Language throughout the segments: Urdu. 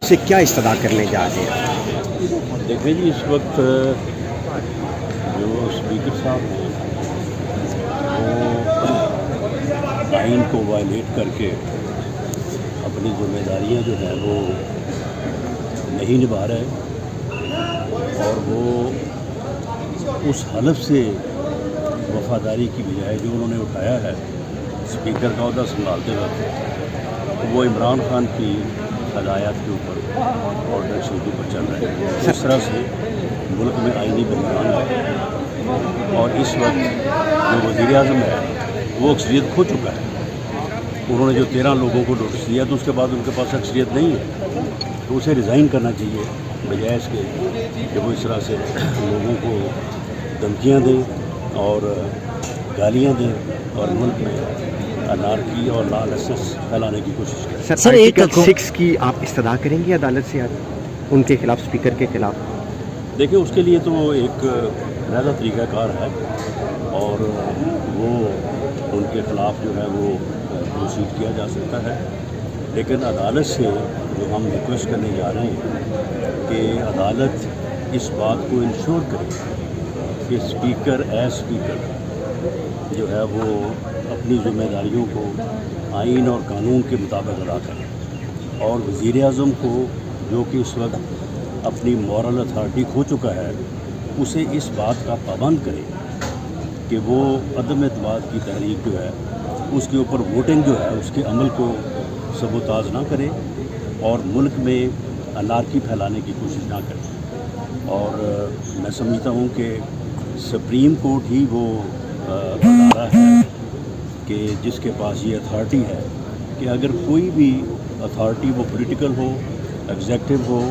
سے کیا استدا کرنے جا رہے ہیں؟ دیکھیں جی، اس وقت جو اسپیکر صاحب ہیں وہ آئین کو وائلیٹ کر کے اپنی ذمہ داریاں جو ہیں وہ نہیں نبھا رہے، اور وہ اس حلف سے وفاداری کی بجائے جو انہوں نے اٹھایا ہے اسپیکر کا عہدہ سنبھالتے وقت، وہ عمران خان کی ہدایات کے اوپر اور ڈائریکشن کے اوپر چل رہے ہیں۔ اس طرح سے ملک میں آئینی بحران ہے، اور اس وقت جو وزیر اعظم ہے وہ اکثریت کھو چکا ہے۔ انہوں نے جو 13 لوگوں کو نوٹس دیا تو اس کے بعد ان کے پاس اکثریت نہیں ہے، تو اسے ریزائن کرنا چاہیے بجائے اس کے کہ وہ اس طرح سے لوگوں کو دھمکیاں دیں اور گالیاں دیں اور ملک میں انارکی اور لا لائسنس پھیلانے کی کوشش کریں۔ سر آرٹیکل 6 کی آپ استدا کریں گے عدالت سے ان کے خلاف، اسپیکر کے خلاف؟ دیکھیں، اس کے لیے تو ایک علیحدہ طریقہ کار ہے، اور وہ ان کے خلاف جو ہے وہ پروسیڈ کیا جا سکتا ہے، لیکن عدالت سے جو ہم ریکویسٹ کرنے جا رہے ہیں کہ عدالت اس بات کو انشور کرے کہ اسپیکر جو ہے وہ اپنی ذمہ داریوں کو آئین اور قانون کے مطابق ادا کرے، اور وزیر اعظم کو جو کہ اس وقت اپنی مورل اتھارٹی کھو چکا ہے، اسے اس بات کا پابند کرے کہ وہ عدم اعتماد کی تحریک جو ہے اس کے اوپر ووٹنگ جو ہے اس کے عمل کو سبوتاز نہ کرے اور ملک میں انارکی پھیلانے کی کوشش نہ کرے۔ اور میں سمجھتا ہوں کہ سپریم کورٹ ہی وہ ادارہ ہے کہ جس کے پاس یہ اتھارٹی ہے کہ اگر کوئی بھی اتھارٹی وہ پولیٹیکل ہو، ایگزیکٹو ہو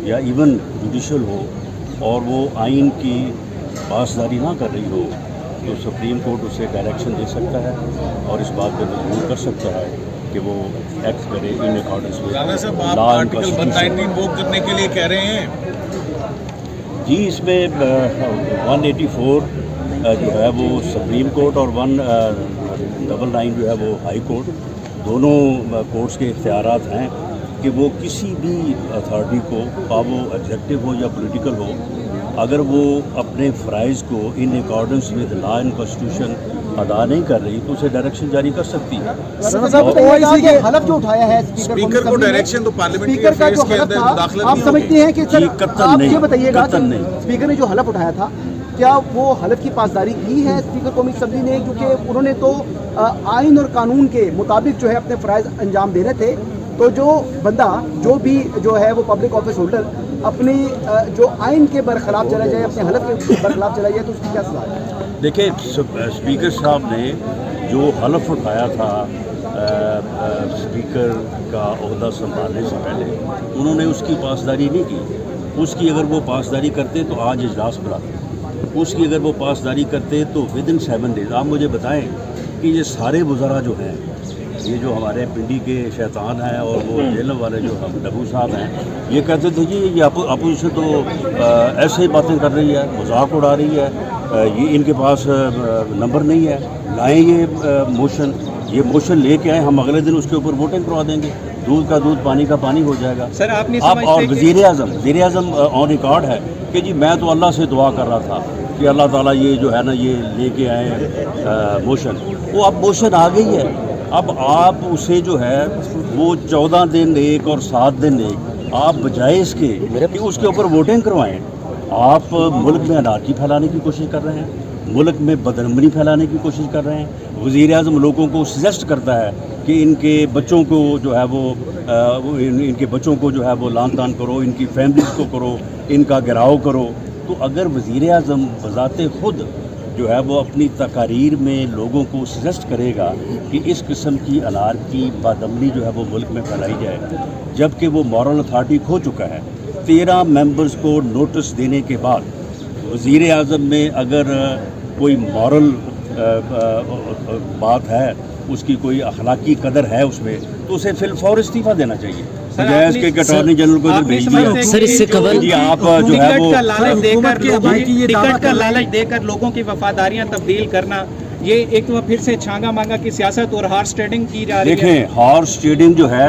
یا ایون جوڈیشل ہو، اور وہ آئین کی پاسداری نہ کر رہی ہو، تو سپریم کورٹ اسے ڈائریکشن دے سکتا ہے اور اس بات پہ مجبور کر سکتا ہے کہ وہ ایکٹ کرے ان اکارڈنس ود رانا صاحب، آپ لا اینڈ آرٹیکل 119 ووٹ کرنے کے لیے کہہ رہے ہیں؟ جی، اس میں 184 جو ہے وہ سپریم کورٹ اور 199 جو ہے وہ ہائی کورٹ، دونوں کورٹس کے اختیارات ہیں کہ وہ کسی بھی اتھارٹی کو، خواہ وہ ایگزیکٹو ہو یا پولیٹیکل ہو، اگر وہ اپنے فرائض کو in accordance with law and constitution ادا نہیں کر رہی تو اسے ڈائریکشن جاری کر سکتی ہے۔ حلف جو اٹھایا ہے اسپیکر کو ڈائریکشن تو پارلیمنٹری افیئرز کے اندر مداخلت آپ نہیں سمجھتے ہیں کہ جی، قطعاً آپ نہیں، یہ بتائیے گا کہ قطعاً نہیں۔ اسپیکر نے جو حلف اٹھایا تھا کیا وہ حلف کی پاسداری کی ہے اسپیکر قومی اسمبلی نے؟ کیونکہ انہوں نے تو آئین اور قانون کے مطابق جو ہے اپنے فرائض انجام دینے تھے، تو جو بندہ جو بھی جو ہے وہ پبلک آفس ہولڈر اپنی جو آئین کے برخلاف چلا جائے، اپنے حلف کے برخلاف چلا جائے، تو اس کی کیا سزا ہے؟ دیکھیں، اسپیکر صاحب نے جو حلف اٹھایا تھا اسپیکر کا عہدہ سنبھالنے سے پہلے، انہوں نے اس کی پاسداری نہیں کی۔ اس کی اگر وہ پاسداری کرتے تو آج اجلاس بلاتے، اس کی اگر وہ پاسداری کرتے تو ودن 7 days۔ آپ مجھے بتائیں کہ یہ سارے وزراء جو ہیں، یہ جو ہمارے پنڈی کے شیطان ہیں اور وہ جیل والے جو ہم ڈبو صاحب ہیں، یہ کہتے تھے جی یہ اپوزیشن تو ایسے ہی باتیں کر رہی ہے، مذاق اڑا رہی ہے، یہ ان کے پاس نمبر نہیں ہے، لائیں یہ موشن لے کے آئیں، ہم اگلے دن اس کے اوپر ووٹنگ کروا دیں گے، دودھ کا دودھ پانی کا پانی ہو جائے گا۔ سر آپ نہیں اور سمجھتے وزیر اعظم آن ریکارڈ ہے کہ جی میں تو اللہ سے دعا کر رہا تھا کہ اللہ تعالیٰ یہ جو ہے نا یہ لے کے آئے موشن، وہ اب موشن آ گئی ہے، اب آپ اسے جو ہے وہ 14 دن ایک اور 7 دن ایک، آپ بجائے اس کے کہ اس کے اوپر ووٹنگ کروائیں، آپ ملک میں انارکی پھیلانے کی کوشش کر رہے ہیں، ملک میں بدامنی پھیلانے کی کوشش کر رہے ہیں۔ وزیر اعظم لوگوں کو سجیسٹ کرتا ہے کہ ان کے بچوں کو جو ہے وہ ان کے بچوں کو جو ہے وہ لان تان کرو، ان کی فیملیز کو کرو، ان کا گھراؤ کرو۔ تو اگر وزیر اعظم بذات خود جو ہے وہ اپنی تقاریر میں لوگوں کو سجیسٹ کرے گا کہ اس قسم کی انارکی بدامنی جو ہے وہ ملک میں پھیلائی جائے، جبکہ وہ مورل اتھارٹی کھو چکا ہے، 13 ممبرز کو نوٹس دینے کے بعد وزیر اعظم میں اگر کوئی مورل بات ہے، اس کی کوئی اخلاقی قدر ہے اس میں، تو اسے فی الفور استعفیٰ دینا چاہیے، بجائے اس کے اٹارنی جنرل کو ادھر بھیج دیا۔ سر اس سے خبر جی آپ جو ہے وہ ٹکٹ کا لالچ دے کر لوگوں کی وفاداریاں تبدیل کرنا، یہ ایک تو پھر سے چھانگا مانگا کی سیاست اور ہارس ٹریڈنگ کی جا رہی ہے۔ دیکھیں، ہارس ٹریڈنگ جو ہے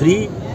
3